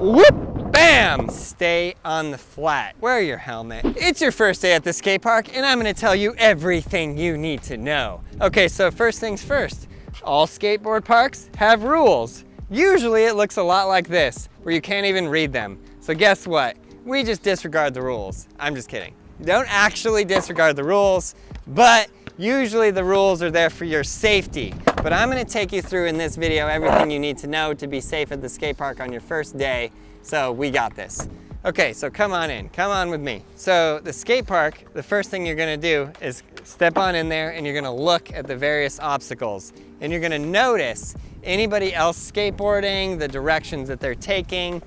Whoop! Bam! Stay on the flat. Wear your helmet. It's your first day at the skate park, and I'm gonna tell you everything you need to know. Okay, so first things first. All skateboard parks have rules. Usually it looks a lot like this, where you can't even read them. So guess what? We just disregard the rules. I'm just kidding. You don't actually disregard the rules, but usually the rules are there for your safety. But I'm gonna take you through in this video everything you need to know to be safe at the skate park on your first day. So we got this. Okay, so come on in, come on with me. So the skate park, the first thing you're gonna do is step on in there and you're gonna look at the various obstacles. And you're gonna notice anybody else skateboarding, the directions that they're taking.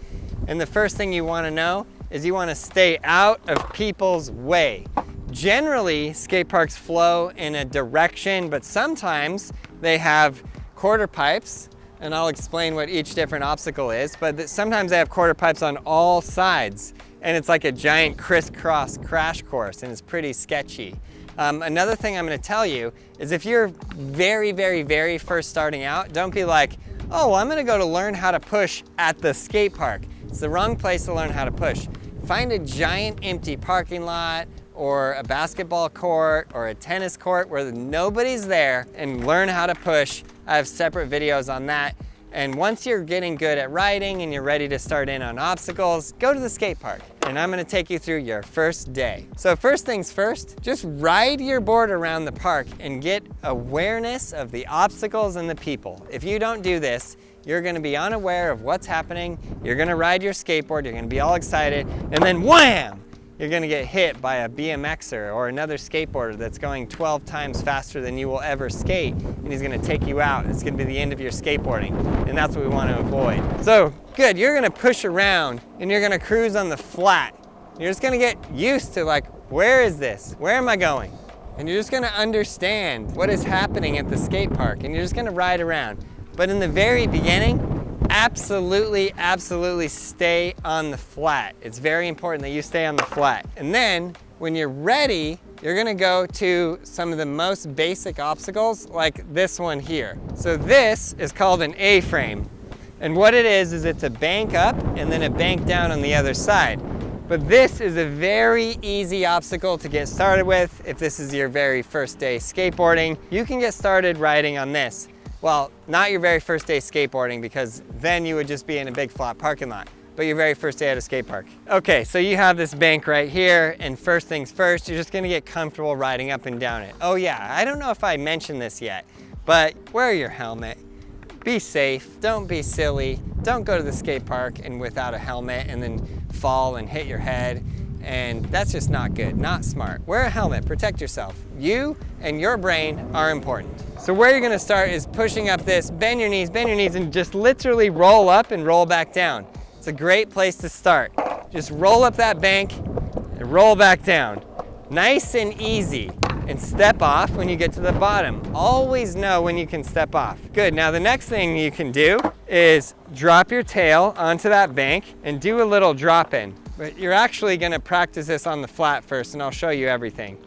And the first thing you wanna know is you wanna stay out of people's way. Generally, skate parks flow in a direction, but sometimes they have quarter pipes, and I'll explain what each different obstacle is, but sometimes they have quarter pipes on all sides, and it's like a giant crisscross crash course, and it's pretty sketchy. Another thing I'm gonna tell you is if you're very first starting out, don't be like, oh, I'm gonna go to learn how to push at the skate park. It's the wrong place to learn how to push. Find a giant empty parking lot, or a basketball court, or a tennis court where nobody's there, and learn how to push. I have separate videos on that. And once you're getting good at riding and you're ready to start in on obstacles, go to the skate park. And I'm gonna take you through your first day. So first things first, just ride your board around the park and get awareness of the obstacles and the people. If you don't do this, you're gonna be unaware of what's happening. You're gonna ride your skateboard, you're gonna be all excited, and then wham! You're gonna get hit by a BMXer or another skateboarder that's going 12 times faster than you will ever skate, and he's gonna take you out. It's gonna be the end of your skateboarding, and that's what we wanna avoid. So, good, you're gonna push around, and you're gonna cruise on the flat. You're just gonna get used to like, where is this? Where am I going? And you're just gonna understand what is happening at the skate park, and you're just gonna ride around. But in the very beginning, absolutely stay on the flat. It's very important that you stay on the flat. And then when you're ready, you're gonna go to some of the most basic obstacles like this one here. So this is called an A-frame. And what it is it's a bank up and then a bank down on the other side. But this is a very easy obstacle to get started with. If this is your very first day skateboarding, you can get started riding on this. Well, not your very first day skateboarding, because then you would just be in a big flat parking lot, but your very first day at a skate park. Okay, so you have this bank right here, and first things first, you're just gonna get comfortable riding up and down it. Oh yeah, I don't know if I mentioned this yet, but wear your helmet. Be safe, don't be silly. Don't go to the skate park and without a helmet and then fall and hit your head. And that's just not good, not smart. Wear a helmet, protect yourself. You and your brain are important. So where you're gonna start is pushing up this, bend your knees, and just literally roll up and roll back down. It's a great place to start. Just roll up that bank and roll back down. Nice and easy. And step off when you get to the bottom. Always know when you can step off. Good, now the next thing you can do is drop your tail onto that bank and do a little drop in. But you're actually gonna practice this on the flat first, and I'll show you everything.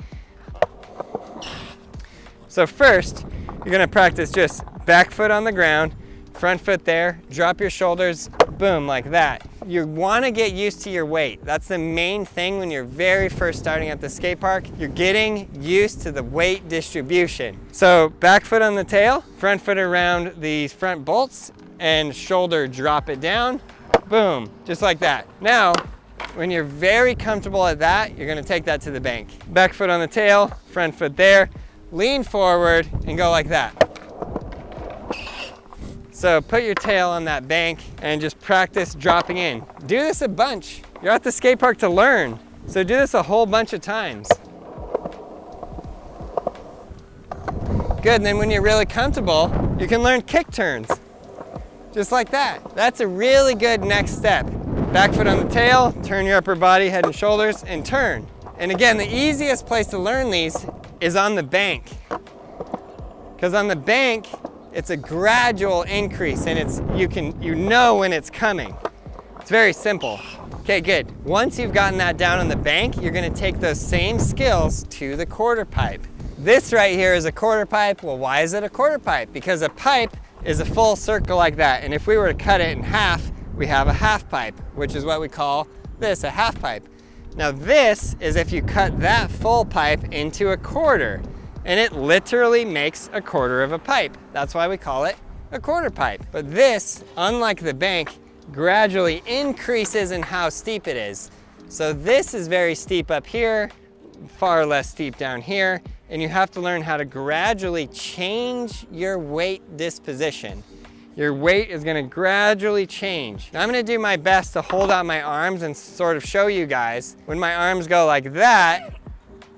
So first, you're gonna practice just back foot on the ground, front foot there, drop your shoulders, boom, like that. You wanna get used to your weight. That's the main thing when you're very first starting at the skate park. You're getting used to the weight distribution. So back foot on the tail, front foot around the front bolts, and shoulder drop it down, boom, just like that. Now, when you're very comfortable at that, you're gonna take that to the bank. Back foot on the tail, front foot there, lean forward and go like that. So put your tail on that bank and just practice dropping in. Do this a bunch. You're at the skate park to learn. So do this a whole bunch of times. Good, and then when you're really comfortable, you can learn kick turns. Just like that. That's a really good next step. Back foot on the tail, turn your upper body, head and shoulders, and turn. And again, the easiest place to learn these is on the bank. Because on the bank, it's a gradual increase, and you know when it's coming. It's very simple. Okay, good. Once you've gotten that down on the bank, you're gonna take those same skills to the quarter pipe. This right here is a quarter pipe. Well, why is it a quarter pipe? Because a pipe is a full circle like that, and if we were to cut it in half, we have a half pipe, which is what we call this, a half pipe. Now this is if you cut that full pipe into a quarter, and it literally makes a quarter of a pipe. That's why we call it a quarter pipe. But this, unlike the bank, gradually increases in how steep it is. So this is very steep up here, far less steep down here, and you have to learn how to gradually change your weight disposition. Your weight is gonna gradually change. Now I'm gonna do my best to hold out my arms and sort of show you guys. When my arms go like that,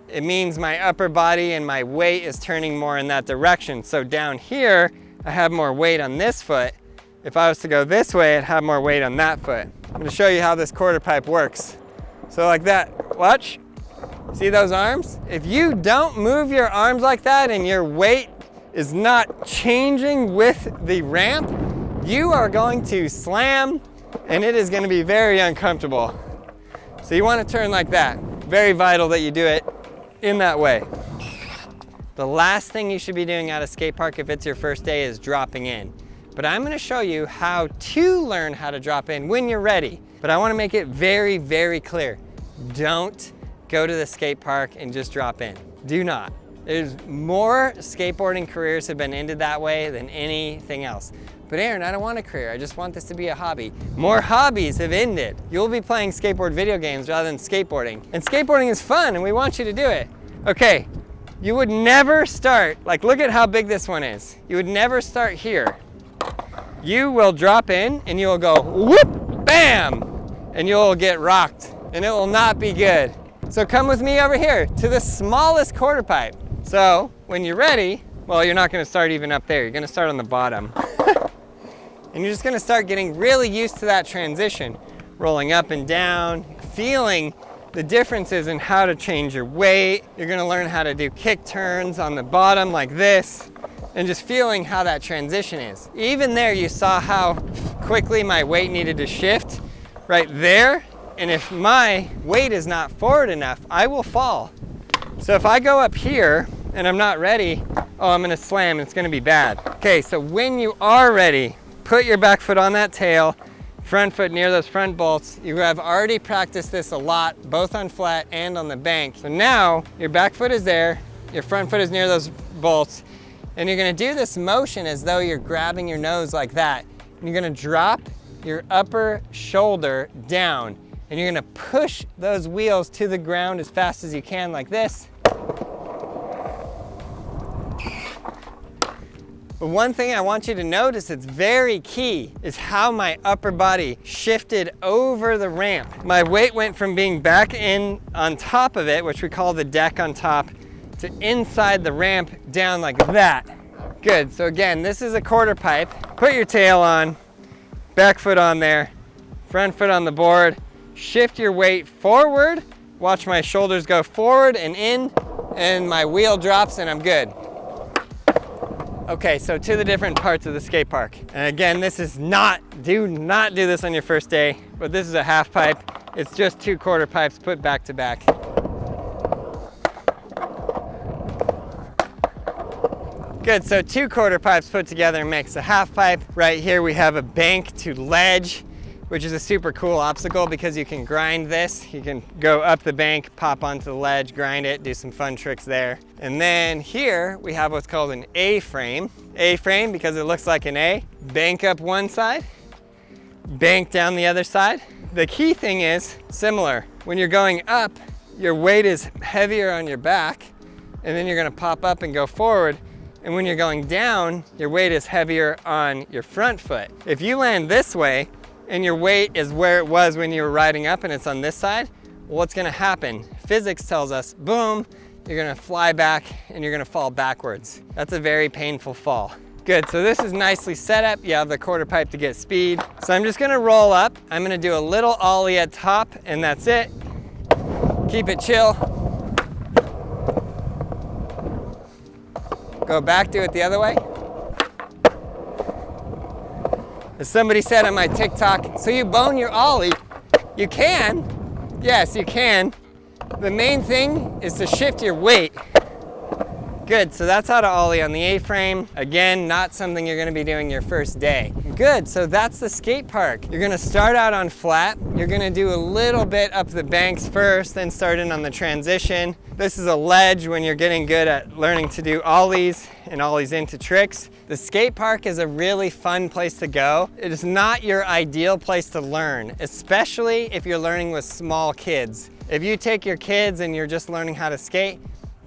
it means my upper body and my weight is turning more in that direction. So down here, I have more weight on this foot. If I was to go this way, I'd have more weight on that foot. I'm gonna show you how this quarter pipe works. So like that, watch. See those arms? If you don't move your arms like that and your weight is not changing with the ramp, you are going to slam and it is going to be very uncomfortable. So you want to turn like that. Very vital that you do it in that way. The last thing you should be doing at a skate park if it's your first day is dropping in. But I'm going to show you how to learn how to drop in when you're ready. But I want to make it very, very clear. Don't go to the skate park and just drop in. Do not. There's more skateboarding careers have been ended that way than anything else. But Aaron, I don't want a career. I just want this to be a hobby. More hobbies have ended. You'll be playing skateboard video games rather than skateboarding. And skateboarding is fun and we want you to do it. Okay, you would never start, like look at how big this one is. You would never start here. You will drop in and you'll go whoop, bam, and you'll get rocked and it will not be good. So come with me over here to the smallest quarter pipe. So when you're ready, well, you're not gonna start even up there. You're gonna start on the bottom. And you're just gonna start getting really used to that transition. Rolling up and down, feeling the differences in how to change your weight. You're gonna learn how to do kick turns on the bottom like this, and just feeling how that transition is. Even there, you saw how quickly my weight needed to shift right there. And if my weight is not forward enough, I will fall. So if I go up here and I'm not ready, oh, I'm gonna slam, it's gonna be bad. Okay, so when you are ready, put your back foot on that tail, front foot near those front bolts. You have already practiced this a lot, both on flat and on the bank. So now your back foot is there, your front foot is near those bolts, and you're gonna do this motion as though you're grabbing your nose like that. And you're gonna drop your upper shoulder down. And you're gonna push those wheels to the ground as fast as you can like this. But one thing I want you to notice that's very key is how my upper body shifted over the ramp. My weight went from being back in on top of it, which we call the deck on top, to inside the ramp down like that. Good, so again, this is a quarter pipe. Put your tail on, back foot on there, front foot on the board. Shift your weight forward, watch my shoulders go forward and in, and my wheel drops and I'm good. Okay, so to the different parts of the skate park. And again, this is do not do this on your first day, but this is a half pipe. It's just 2 quarter pipes put back to back. Good, so 2 quarter pipes put together makes a half pipe. Right here we have a bank to ledge, which is a super cool obstacle because you can grind this. You can go up the bank, pop onto the ledge, grind it, do some fun tricks there. And then here we have what's called an A-frame. A-frame because it looks like an A. Bank up one side, bank down the other side. The key thing is similar. When you're going up, your weight is heavier on your back, and then you're gonna pop up and go forward. And when you're going down, your weight is heavier on your front foot. If you land this way, and your weight is where it was when you were riding up and it's on this side, well, what's gonna happen? Physics tells us, boom, you're gonna fly back and you're gonna fall backwards. That's a very painful fall. Good, so this is nicely set up. You have the quarter pipe to get speed. So I'm just gonna roll up. I'm gonna do a little ollie at top and that's it. Keep it chill. Go back, do it the other way. As somebody said on my TikTok, so you bone your ollie. You can, yes, you can. The main thing is to shift your weight. Good, so that's how to ollie on the A-frame. Again, not something you're gonna be doing your first day. Good, so that's the skate park. You're gonna start out on flat. You're gonna do a little bit up the banks first, then start in on the transition. This is a ledge when you're getting good at learning to do ollies and ollies into tricks. The skate park is a really fun place to go. It is not your ideal place to learn, especially if you're learning with small kids. If you take your kids and you're just learning how to skate,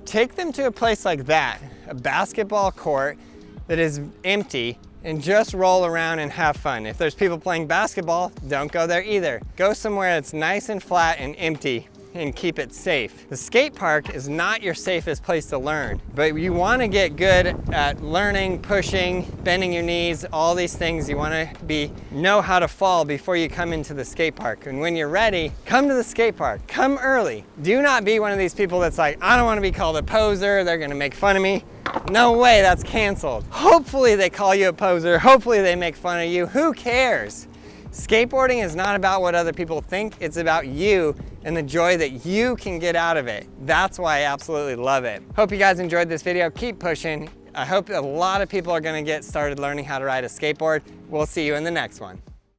take them to a place like that, a basketball court that is empty, and just roll around and have fun. If there's people playing basketball, don't go there either. Go somewhere that's nice and flat and empty and keep it safe. The skate park is not your safest place to learn, but you want to get good at learning, pushing, bending your knees, all these things. You want to know how to fall before you come into the skate park. And when you're ready, come to the skate park. Come early. Do not be one of these people that's like, I don't want to be called a poser, they're gonna make fun of me. No way, that's canceled. Hopefully they call you a poser, hopefully they make fun of you, who cares? Skateboarding is not about what other people think, it's about you and the joy that you can get out of it. That's why I absolutely love it. Hope you guys enjoyed this video. Keep pushing. I hope a lot of people are gonna get started learning how to ride a skateboard. We'll see you in the next one.